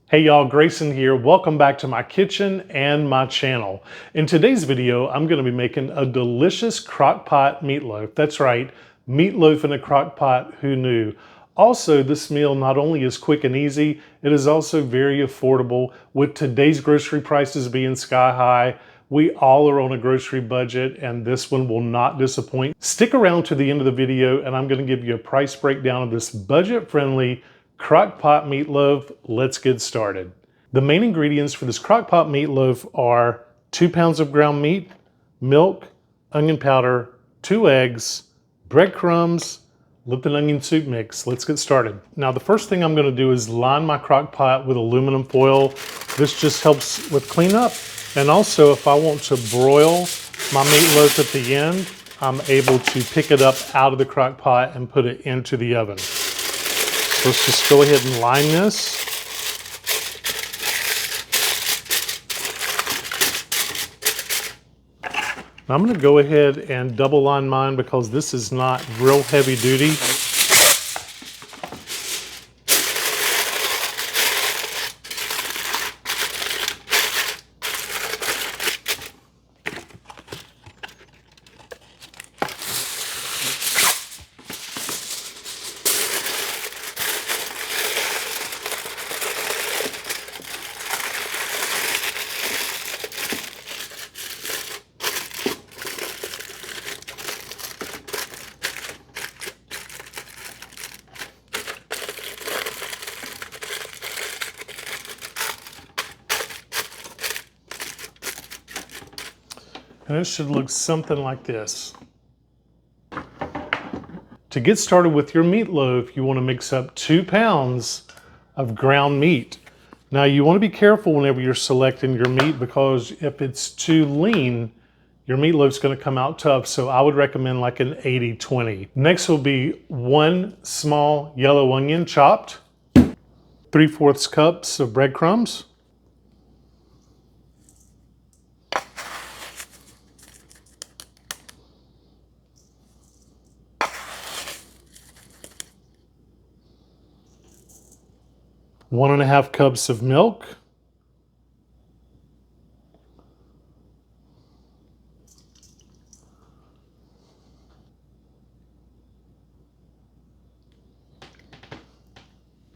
Hey y'all, Grayson here. Welcome back to my kitchen and my channel. In today's video, I'm gonna be making a delicious crock-pot meatloaf. That's right, meatloaf in a crock pot, who knew? Also, this meal not only is quick and easy, it is also very affordable. With today's grocery prices being sky high, we all are on a grocery budget and this one will not disappoint. Stick around to the end of the video and I'm gonna give you a price breakdown of this budget-friendly crock-pot meatloaf. Let's get started. The main ingredients for this crock-pot meatloaf are 2 pounds of ground meat, milk, onion powder, 2 eggs, breadcrumbs, Lipton onion soup mix. Let's get started. Now the first thing I'm going to do is line my crock pot with aluminum foil. This just helps with cleanup, and also if I want to broil my meatloaf at the end, I'm able to pick it up out of the crock pot and put it into the oven. So let's just go ahead and line this. Now I'm going to go ahead and double line mine because this is not real heavy duty. And it should look something like this. To get started with your meatloaf, you want to mix up 2 pounds of ground meat. Now you want to be careful whenever you're selecting your meat because if it's too lean, your meatloaf's going to come out tough. So I would recommend like an 80-20. Next will be 1 small yellow onion chopped, 3/4 cups of breadcrumbs, 1.5 cups of milk,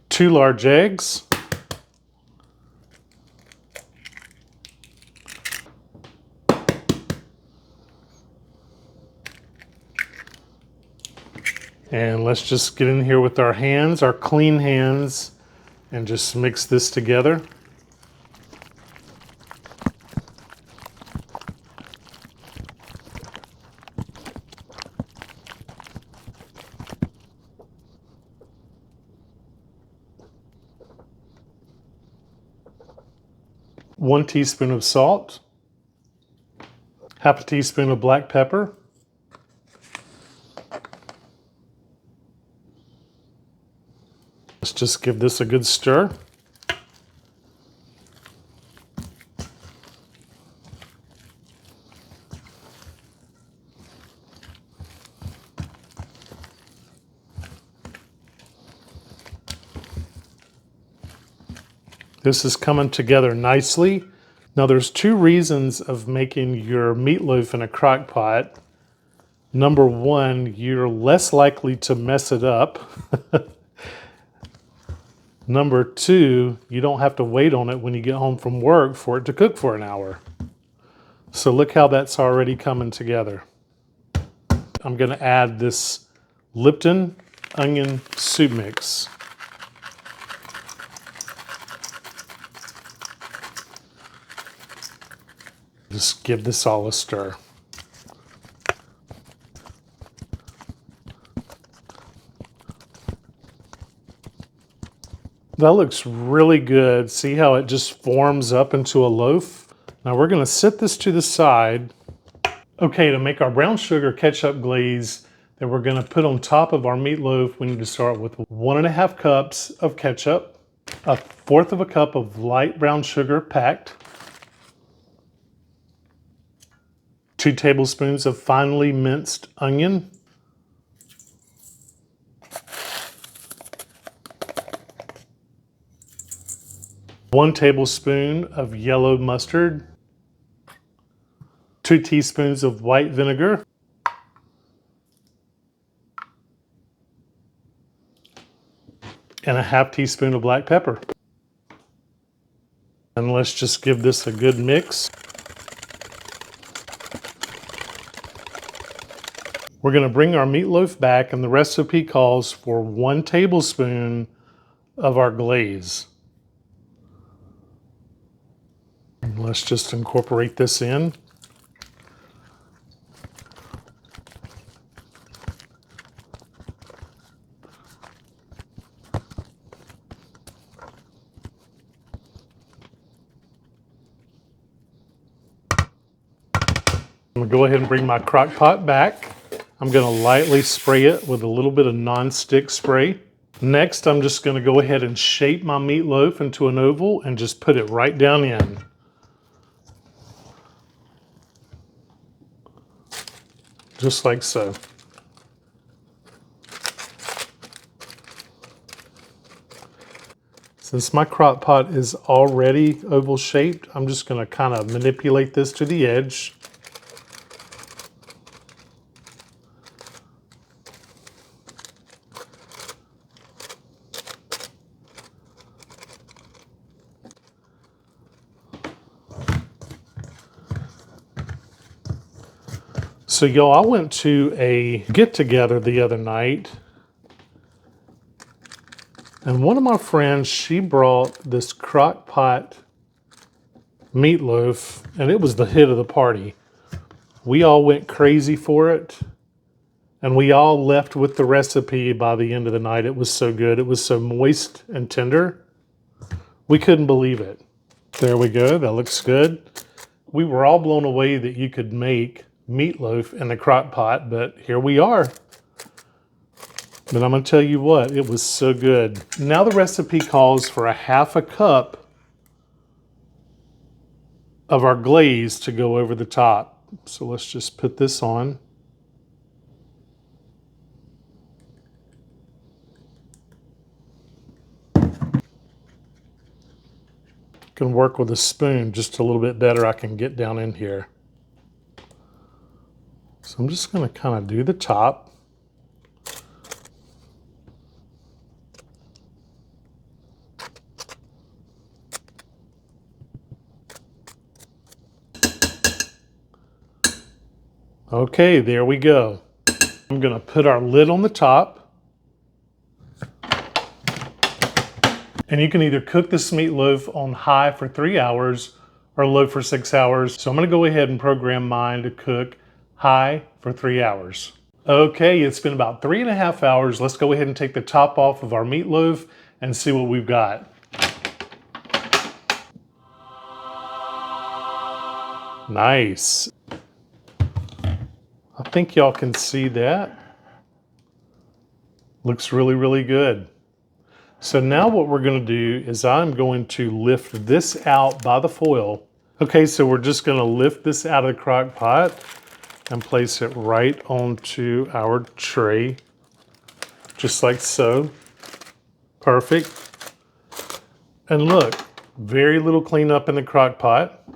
2 large eggs, and let's just get in here with our hands, our clean hands, and just mix this together. One teaspoon of salt, half a teaspoon of black pepper, let's just give this a good stir. This is coming together nicely. Now there's 2 reasons of making your meatloaf in a crock pot. Number 1, you're less likely to mess it up. Number 2, you don't have to wait on it when you get home from work for it to cook for an hour. So look how that's already coming together. I'm going to add this Lipton onion soup mix. Just give this all a stir. That looks really good. See how it just forms up into a loaf? Now we're going to set this to the side. Okay, to make our brown sugar ketchup glaze that we're going to put on top of our meatloaf, we need to start with 1.5 cups of ketchup, 1/4 cup of light brown sugar packed, 2 tablespoons of finely minced onion, 1 tablespoon of yellow mustard, 2 teaspoons of white vinegar, and a half teaspoon of black pepper. And let's just give this a good mix. We're going to bring our meatloaf back, and the recipe calls for 1 tablespoon of our glaze. And let's just incorporate this in. I'm going to go ahead and bring my crock pot back. I'm going to lightly spray it with a little bit of non-stick spray. Next, I'm just going to go ahead and shape my meatloaf into an oval and just put it right down in. Just like so. Since my crock pot is already oval shaped, I'm just going to kind of manipulate this to the edge. So y'all, I went to a get-together the other night, and one of my friends, she brought this crock pot meatloaf, and it was the hit of the party. We all went crazy for it, and we all left with the recipe by the end of the night. It was so good. It was so moist and tender. We couldn't believe it. There we go. That looks good. We were all blown away that you could make meatloaf in the crock pot, but here we are. But I'm going to tell you what, it was so good. Now the recipe calls for a half a cup of our glaze to go over the top. So let's just put this on. Can work with a spoon just a little bit better. I can get down in here. So I'm just going to kind of do the top. Okay, there we go. I'm going to put our lid on the top. And you can either cook this meatloaf on high for 3 hours or low for 6 hours. So I'm going to go ahead and program mine to cook high for 3 hours. Okay, it's been about 3.5 hours. Let's go ahead and take the top off of our meatloaf and see what we've got. Nice. I think y'all can see that. Looks really, really good. So now what we're going to do is I'm going to lift this out by the foil. Okay, so we're just going to lift this out of the crock pot and place it right onto our tray, just like so. Perfect. And look, very little cleanup in the crock pot.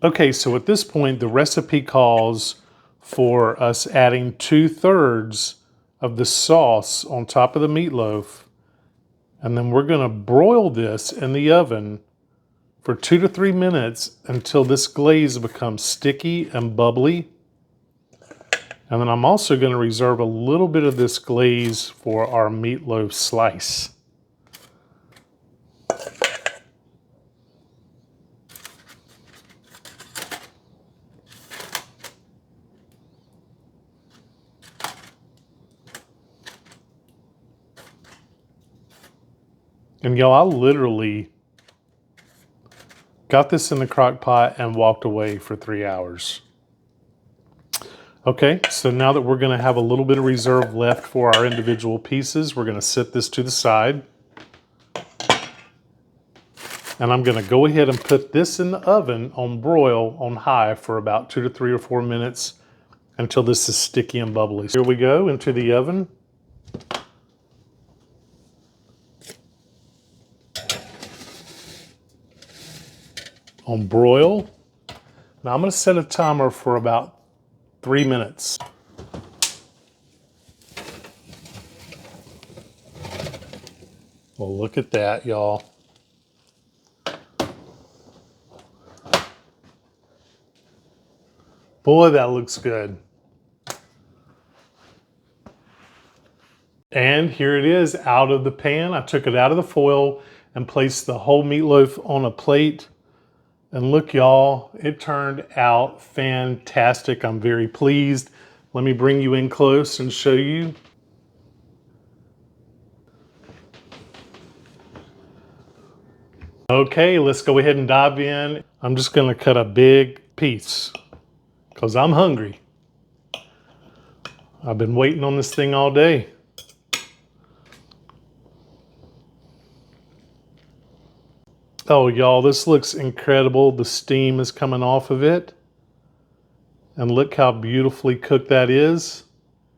Okay, so at this point, the recipe calls for us adding 2/3 of the sauce on top of the meatloaf. And then we're going to broil this in the oven for 2 to 3 minutes until this glaze becomes sticky and bubbly. And then I'm also going to reserve a little bit of this glaze for our meatloaf slice. And y'all, I literally got this in the crock pot and walked away for 3 hours. Okay, so now that we're going to have a little bit of reserve left for our individual pieces, we're going to set this to the side. And I'm going to go ahead and put this in the oven on broil on high for about 2 to 3 or 4 minutes until this is sticky and bubbly. Here we go into the oven. on broil. Now I'm going to set a timer for about 3 minutes. Well, look at that, y'all. Boy, that looks good. And here it is out of the pan. I took it out of the foil and placed the whole meatloaf on a plate. And look, y'all, it turned out fantastic. I'm very pleased. Let me bring you in close and show you. Okay, let's go ahead and dive in. I'm just gonna cut a big piece because I'm hungry. I've been waiting on this thing all day. Oh, y'all, this looks incredible. The steam is coming off of it. And look how beautifully cooked that is.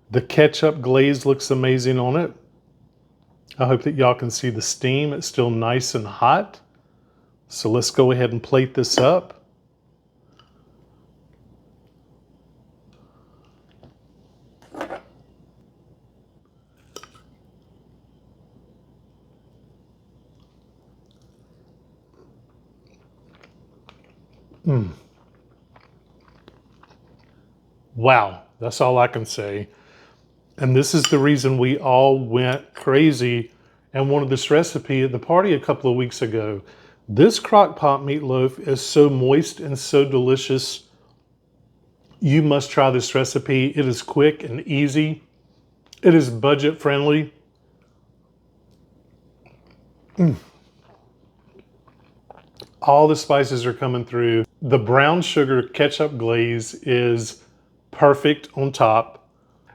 The ketchup glaze looks amazing on it. I hope that y'all can see the steam. It's still nice and hot. So let's go ahead and plate this up. Wow, that's all I can say. And this is the reason we all went crazy and wanted this recipe at the party a couple of weeks ago. This Crockpot meatloaf is so moist and so delicious. You must try this recipe. It is quick and easy. It is budget friendly. All the spices are coming through. The brown sugar ketchup glaze is perfect on top.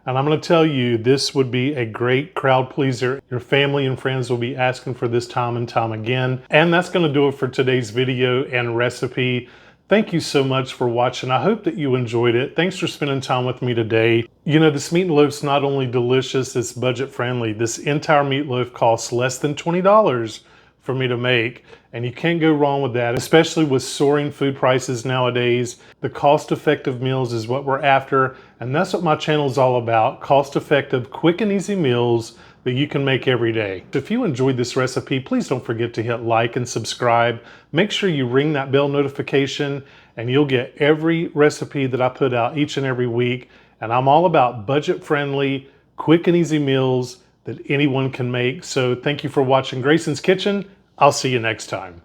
And I'm going to tell you, this would be a great crowd pleaser. Your family and friends will be asking for this time and time again. And that's going to do it for today's video and recipe. Thank you so much for watching. I hope that you enjoyed it. Thanks for spending time with me today. You know, this meatloaf's not only delicious, it's budget friendly. This entire meatloaf costs less than $20 for me to make. And you can't go wrong with that, especially with soaring food prices nowadays. The cost-effective meals is what we're after, and that's what my channel is all about. Cost-effective, quick and easy meals that you can make every day. If you enjoyed this recipe, please don't forget to hit like and subscribe. Make sure you ring that bell notification and you'll get every recipe that I put out each and every week. And I'm all about budget-friendly, quick and easy meals that anyone can make. So thank you for watching Grayson's Kitchen. I'll see you next time.